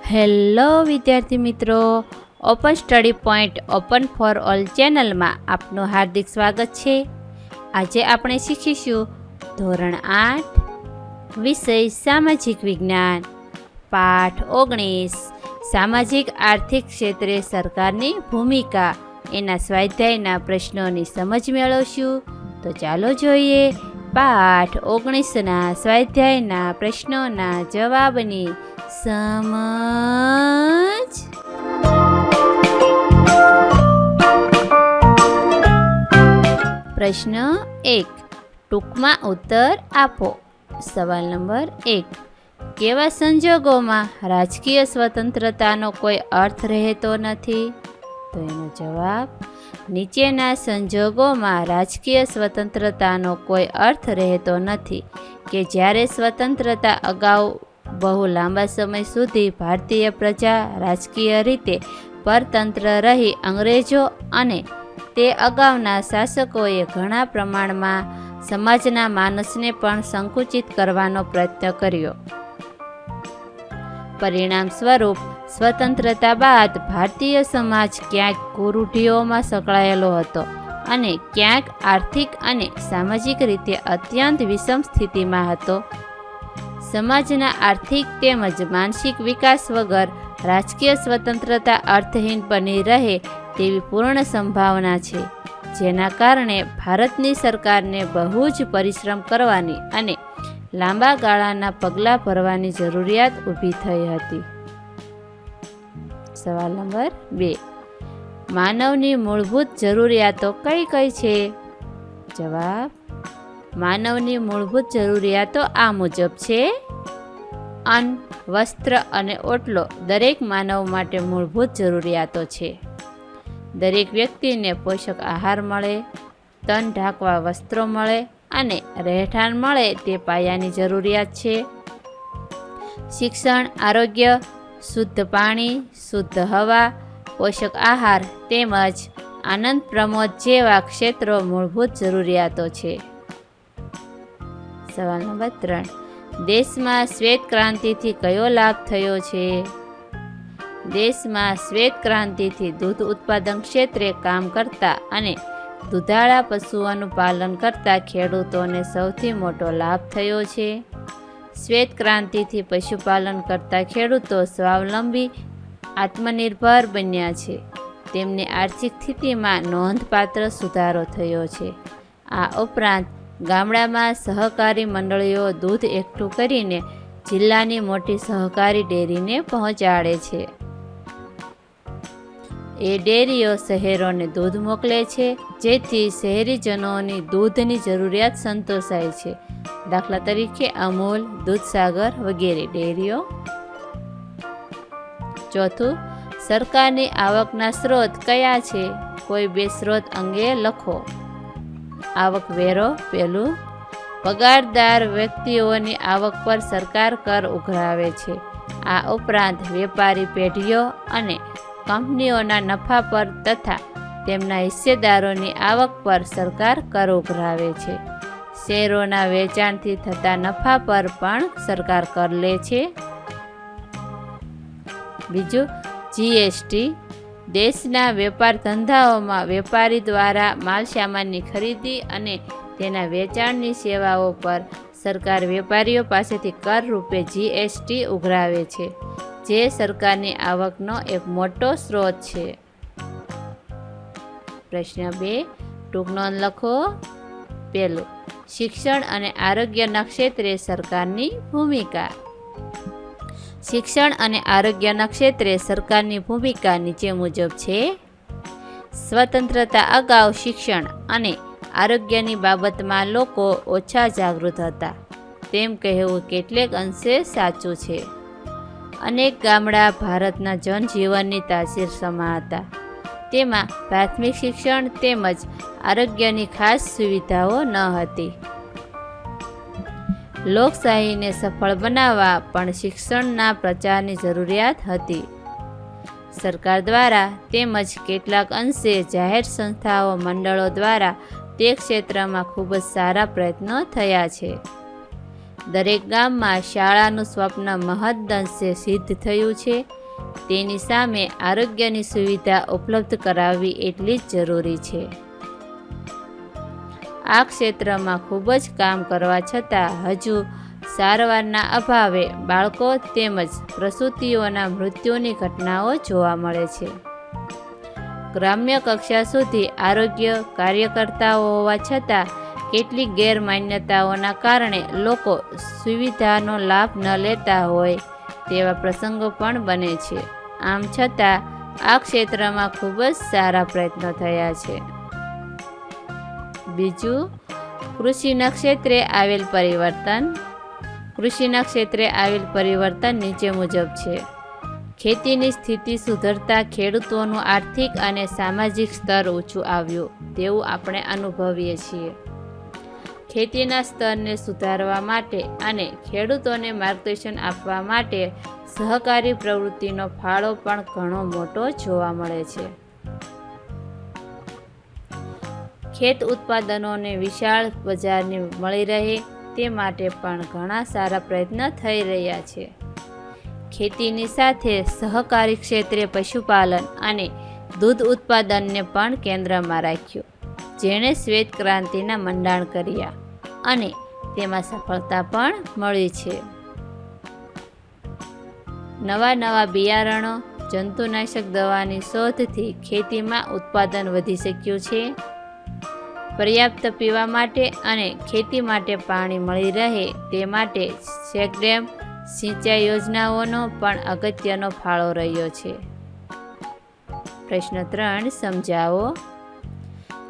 Hello વિદ્યાર્થી મિત્રો, open study point open for all ચેનલમાં આપનું હાર્દિક સ્વાગત છે. આજે આપણે શીખીશું ધોરણ 8 વિષય સામાજિક વિજ્ઞાન, પાઠ 19 સામાજિક આર્થિક ક્ષેત્રે સરકારની ભૂમિકા એના સ્વાધ્યાયના પ્રશ્નોની સમજ મેળવશું. તો ચાલો જોઈએ પાઠ 19ના સ્વાધ્યાયના પ્રશ્નોના જવાબની સમજ. પ્રશ્ન 1, ટૂંકમાં ઉત્તર આપો. સવાલ નંબર 1, કેવા સંજોગોમાં રાજકીય સ્વતંત્રતાનો કોઈ અર્થ રહેતો નથી? તો એનો જવાબ, નીચેના સંજોગોમાં રાજકીય સ્વતંત્રતાનો કોઈ અર્થ રહેતો નથી કે જ્યારે સ્વતંત્રતા અગાઉ બહુ લાંબા સમય સુધી ભારતીય પ્રજા રાજકીય રીતે પરતંત્ર રહી અંગ્રેજો અને તે અગાઉના શાસકોએ ઘણા પ્રમાણમાં સમાજના માનસને પણ સંકુચિત કરવાનો પ્રયત્ન કર્યો. પરિણામ સ્વરૂપ સ્વતંત્રતા બાદ ભારતીય સમાજ ક્યાંક કુરૂઢિઓમાં સંકળાયેલો હતો અને ક્યાંક આર્થિક અને સામાજિક રીતે અત્યંત વિષમ સ્થિતિમાં હતો. સમાજના આર્થિક તેમજ માનસિક વિકાસ વગર રાજકીય સ્વતંત્રતા અર્થહીન બની રહે તેવી પૂર્ણ સંભાવના છે, જેના કારણે ભારતની સરકારને બહુ જ પરિશ્રમ કરવાની અને લાંબા ગાળાના પગલાં ભરવાની જરૂરિયાત ઊભી થઈ હતી. સવાલ નંબર 2, માનવની મૂળભૂત જરૂરિયાતો કઈ કઈ છે? જવાબ, માનવની મૂળભૂત જરૂરિયાતો આ મુજબ છે. અન્ન, વસ્ત્ર અને ઓટલો દરેક માનવ માટે મૂળભૂત જરૂરિયાતો છે. દરેક વ્યક્તિને પોષક આહાર મળે, તન ઢાંકવા વસ્ત્રો મળે અને રહેઠાણ મળે તે પાયાની જરૂરિયાત છે. શિક્ષણ, આરોગ્ય, શુદ્ધ પાણી, શુદ્ધ હવા, પોષક આહાર તેમજ આનંદ પ્રમોદ જેવા ક્ષેત્રો મૂળભૂત જરૂરિયાતો છે. સવાલ નંબર 3, દેશમાં શ્વેત ક્રાંતિથી કયો લાભ થયો છે? દેશમાં શ્વેત ક્રાંતિથી દૂધ ઉત્પાદન ક્ષેત્રે કામ કરતા અને દુધાળા પશુઓનું પાલન કરતા ખેડૂતોને સૌથી મોટો લાભ થયો છે. શ્વેત ક્રાંતિથી પશુપાલન કરતા ખેડૂતો સ્વાવલંબી આત્મનિર્ભર બન્યા છે. તેમની આર્થિક સ્થિતિમાં નોંધપાત્ર સુધારો થયો છે. આ ઉપરાંત ગામડામાં સહકારી મંડળીઓ દૂધ એકઠું કરીને જિલ્લાની મોટી સહકારી ડેરીને પહોંચાડે છે. એ ડેરીઓ શહેરોને દૂધ મોકલે છે, જેથી શહેરીજનોની દૂધની જરૂરિયાત સંતોષાય છે. દાખલા તરીકે અમૂલ, દૂધસાગર વગેરે ડેરીઓ. ચોથું, સરકારની આવકના સ્ત્રોત કયા છે? કોઈ બે સ્ત્રોત અંગે લખો. આવકવેરો પહેલું, પગારદાર વ્યક્તિઓની આવક પર સરકાર કર ઉઘરાવે છે. આ ઉપરાંત વેપારી પેઢીઓ અને કંપનીઓના નફા પર તથા તેમના હિસ્સેદારોની આવક પર સરકાર કર ઉઘરાવે છે. શેરોના વેચાણથી થતા નફા પર પણ સરકાર કર લે છે. બીજું, જીએસટી. દેશના વેપાર ધંધાઓમાં વેપારી દ્વારા માલ સામાનની ખરીદી અને તેના વેચાણની સેવાઓ પર સરકાર વેપારીઓ પાસેથી કર રૂપે જીએસટી ઉઘરાવે છે, જે સરકારની આવકનો એક મોટો સ્ત્રોત છે. પ્રશ્ન 2, ટૂંક નોંધ લખો. પહેલું, શિક્ષણ અને આરોગ્યના ક્ષેત્રે સરકારની ભૂમિકા. શિક્ષણ અને આરોગ્યના ક્ષેત્રે સરકારની ભૂમિકા નીચે મુજબ છે. સ્વતંત્રતા અગાઉ શિક્ષણ અને આરોગ્યની બાબતમાં લોકો ઓછા જાગૃત હતા, તેમ કહેવું કેટલેક અંશે સાચું છે. અનેક ગામડા ભારતના જનજીવનની તાસીર સમા હતા. તેમાં પ્રાથમિક શિક્ષણ તેમજ આરોગ્યની ખાસ સુવિધાઓ ન હતી. લોકશાહીને સફળ બનાવવા પણ શિક્ષણના પ્રચારની જરૂરિયાત હતી. સરકાર દ્વારા તેમજ કેટલાક અંશે જાહેર સંસ્થાઓ મંડળો દ્વારા તે ક્ષેત્રમાં ખૂબ જ સારા પ્રયત્નો થયા છે. દરેક ગામમાં શાળાનું સ્વપ્ન મહદઅંશે સિદ્ધ થયું છે, તેની સામે આરોગ્યની સુવિધા ઉપલબ્ધ કરાવવી એટલી જ જરૂરી છે. આ ક્ષેત્રમાં ખૂબ જ કામ કરવા છતાં હજુ સારવારના અભાવે બાળકો તેમજ પ્રસૂતિઓના મૃત્યુની ઘટનાઓ જોવા મળે છે. ગ્રામ્ય કક્ષા સુધી આરોગ્ય કાર્યકર્તાઓ હોવા છતાં કેટલીક ગેરમાન્યતાઓના કારણે લોકો સુવિધાનો લાભ ન લેતા હોય તેવા પ્રસંગો પણ બને છે. આમ છતાં આ ક્ષેત્રમાં ખૂબ જ સારા પ્રયત્નો થયા છે. બીજું, કૃષિના ક્ષેત્રે આવેલ પરિવર્તન. કૃષિના ક્ષેત્રે આવેલ પરિવર્તન નીચે મુજબ છે. ખેતીની સ્થિતિ સુધરતા ખેડૂતોનું આર્થિક અને સામાજિક સ્તર ઊંચું આવ્યું તેવું આપણે અનુભવીએ છીએ. ખેતીના સ્તરને સુધારવા માટે અને ખેડૂતોને માર્ગદર્શન આપવા માટે સહકારી પ્રવૃત્તિનો ફાળો પણ ઘણો મોટો જોવા મળે છે. ખેત ઉત્પાદનોને વિશાળ બજારની મળી રહે તે માટે પણ ઘણા સારા પ્રયત્ન થઈ રહ્યા છે. ખેતીની સાથે સહકારી ક્ષેત્રે પશુપાલન અને દૂધ ઉત્પાદનને પણ કેન્દ્રમાં રાખ્યું, જેણે શ્વેત ક્રાંતિના મંડાણ કર્યા અને તેમાં સફળતા પણ મળી છે. નવા બિયારણો, જંતુનાશક દવાની શોધથી ખેતીમાં ઉત્પાદન વધી શક્યું છે. પર્યાપ્ત પીવા માટે અને ખેતી માટે પાણી મળી રહે તે માટે ચેકડેમ સિંચાઈ યોજનાઓનો પણ અગત્યનો ફાળો રહ્યો છે. પ્રશ્ન 3 સમજાવો.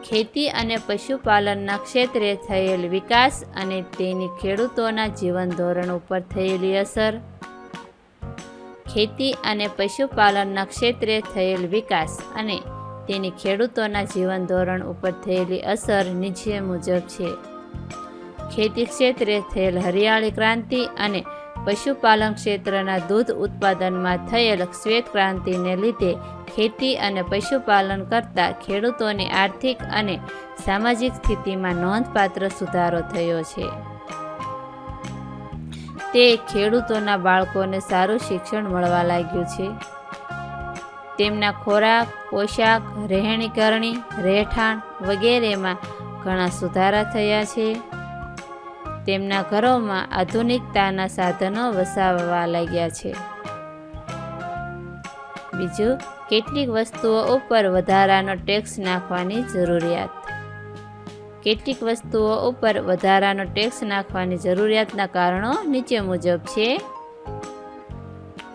ખેતી અને પશુપાલનના ક્ષેત્રે થયેલ વિકાસ અને તેની ખેડૂતોના જીવન ધોરણ ઉપર થયેલી અસર. ખેતી અને પશુપાલનના ક્ષેત્રે થયેલ વિકાસ અને તેની ખેડૂતોના જીવન ધોરણ ઉપર થયેલી અસર નીચે મુજબ છે. ખેતી ક્ષેત્રે થયેલ હરિયાળી ક્રાંતિ અને પશુપાલન ક્ષેત્રના દૂધ ઉત્પાદનમાં થયેલ શ્વેત ક્રાંતિને લીધે ખેતી અને પશુપાલન કરતા ખેડૂતોની આર્થિક અને સામાજિક સ્થિતિમાં નોંધપાત્ર સુધારો થયો છે. તે ખેડૂતોના બાળકોને સારું શિક્ષણ મળવા લાગ્યું છે. તેમના ખોરાક, પોશાક, રહેણીકરણી, રહેઠાણ વગેરેમાં ઘણા સુધારા થયા છે. તેમના ઘરોમાં આધુનિકતાના સાધનો વસાવવા લાગ્યા છે. બીજું, કેટલીક વસ્તુઓ ઉપર વધારાનો ટેક્સ નાખવાની જરૂરિયાત. કેટલીક વસ્તુઓ ઉપર વધારાનો ટેક્સ નાખવાની જરૂરિયાતના કારણો નીચે મુજબ છે.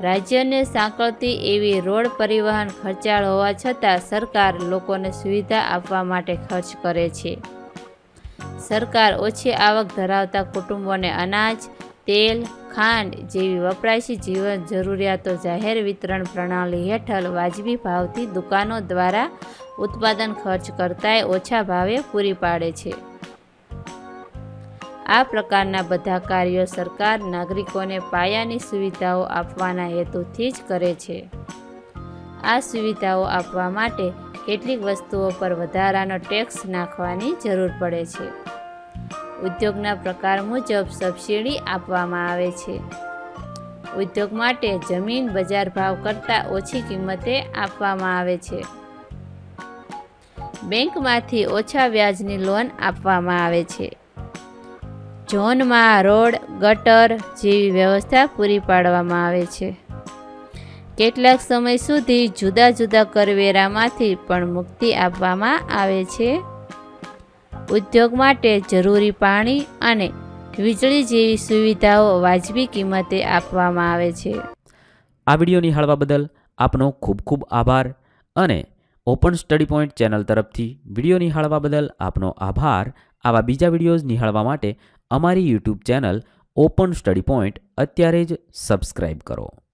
રાજ્યને સાંકળતી એવી રોડ પરિવહન ખર્ચાળ હોવા છતાં સરકાર લોકોને સુવિધા આપવા માટે ખર્ચ કરે છે. સરકાર ઓછી આવક ધરાવતા કુટુંબોને અનાજ, તેલ, ખાંડ જેવી વપરાશી જીવન જરૂરિયાતો જાહેર વિતરણ પ્રણાલી હેઠળ વાજબી ભાવથી દુકાનો દ્વારા ઉત્પાદન ખર્ચ કરતાંય ઓછા ભાવે પૂરી પાડે છે. આ પ્રકારના બધા કાર્યો સરકાર નાગરિકોને પાયાની સુવિધાઓ આપવાના હેતુથી જ કરે છે. આ સુવિધાઓ આપવા માટે કેટલીક વસ્તુઓ પર વધારાનો ટેક્સ નાખવાની જરૂર પડે છે. ઉદ્યોગના પ્રકાર મુજબ સબસિડી આપવામાં આવે છે. ઉદ્યોગ માટે જમીન બજાર ભાવ કરતાં ઓછી કિંમતે આપવામાં આવે છે. બેંકમાંથી ઓછા વ્યાજની લોન આપવામાં આવે છે. ઝોનમાં રોડ, ગટર જેવી વ્યવસ્થા પૂરી પાડવામાં આવે છે. કેટલાક સમય સુધી જુદા જુદા કરવેરામાંથી પણ મુક્તિ આપવામાં આવે છે. ઉદ્યોગ માટે જરૂરી પાણી અને વીજળી જેવી સુવિધાઓ વાજબી કિંમતે આપવામાં આવે છે. આ વિડીયો નિહાળવા બદલ આપનો ખૂબ ખૂબ આભાર અને ઓપન સ્ટડી પોઈન્ટ ચેનલ તરફથી વિડીયો નિહાળવા બદલ આપનો આભાર. આવા બીજા વિડીયોઝ નિહાળવા માટે અમારી YouTube channel open study point અત્યારે જ સબસ્ક્રાઈબ કરો.